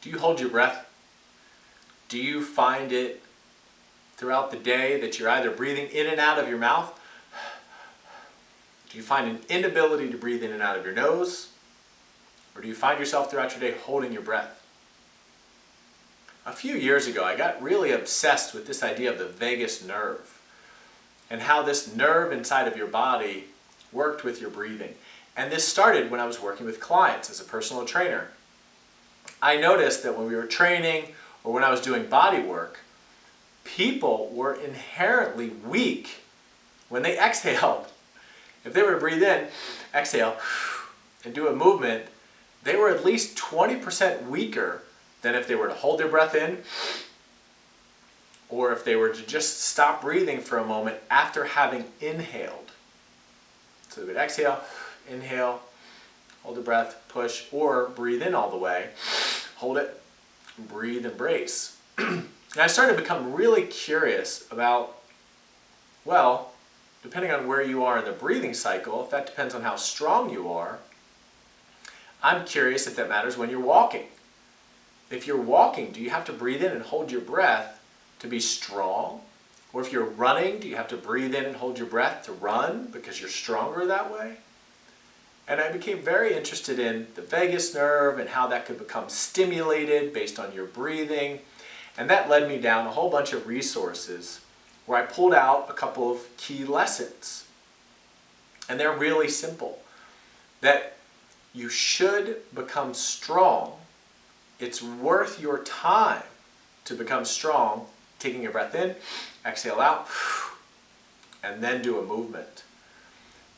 Do you hold your breath? Do you find it throughout the day that you're either breathing in and out of your mouth? Do you find an inability to breathe in and out of your nose? Or do you find yourself throughout your day holding your breath? A few years ago, I got really obsessed with this idea of the vagus nerve and how this nerve inside of your body worked with your breathing. And this started when I was working with clients as a personal trainer. I noticed that when we were training or when I was doing body work, people were inherently weak when they exhaled. If they were to breathe in, exhale, and do a movement, they were at least 20% weaker than if they were to hold their breath in, or if they were to just stop breathing for a moment after having inhaled. So they would exhale, inhale, hold the breath, push, or breathe in all the way, hold it, breathe, and brace. And I started to become really curious about, well, depending on where you are in the breathing cycle, if that depends on how strong you are, I'm curious if that matters when you're walking. If you're walking, do you have to breathe in and hold your breath to be strong? Or if you're running, do you have to breathe in and hold your breath to run because you're stronger that way? And I became very interested in the vagus nerve and how that could become stimulated based on your breathing. And that led me down a whole bunch of resources where I pulled out a couple of key lessons. And they're really simple. That you should become strong. It's worth your time to become strong, taking your breath in, exhale out, and then do a movement.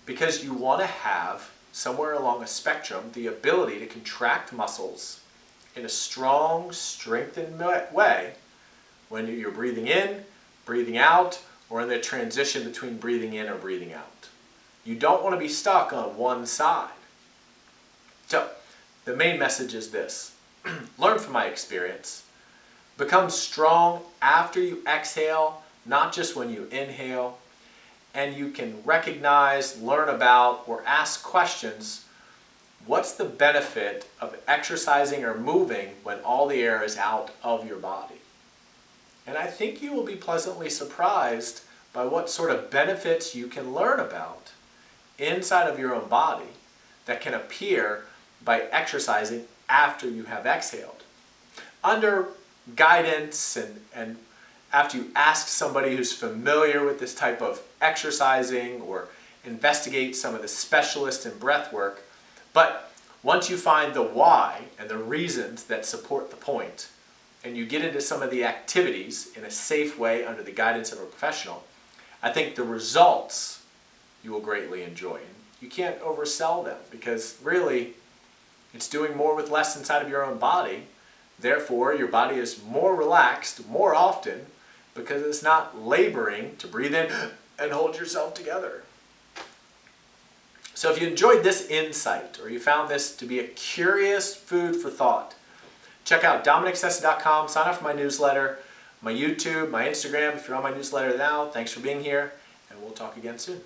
Because you want to have, somewhere along a spectrum, the ability to contract muscles in a strong, strengthened way when you're breathing in, breathing out, or in the transition between breathing in or breathing out. You don't want to be stuck on one side. So, the main message is this. Learn from my experience. Become strong after you exhale, not just when you inhale. And you can recognize, learn about, or ask questions. What's the benefit of exercising or moving when all the air is out of your body? And I think you will be pleasantly surprised by what sort of benefits you can learn about inside of your own body that can appear by exercising after you have exhaled. Under guidance and after you ask somebody who's familiar with this type of exercising or investigate some of the specialists in breath work. But once you find the why and the reasons that support the point, and you get into some of the activities in a safe way under the guidance of a professional, I think the results you will greatly enjoy. And you can't oversell them because really it's doing more with less inside of your own body. Therefore, your body is more relaxed more often because it's not laboring to breathe in and hold yourself together. So if you enjoyed this insight or you found this to be a curious food for thought, check out DominicSessa.com, sign up for my newsletter, my YouTube, my Instagram. If you're on my newsletter now, thanks for being here, and we'll talk again soon.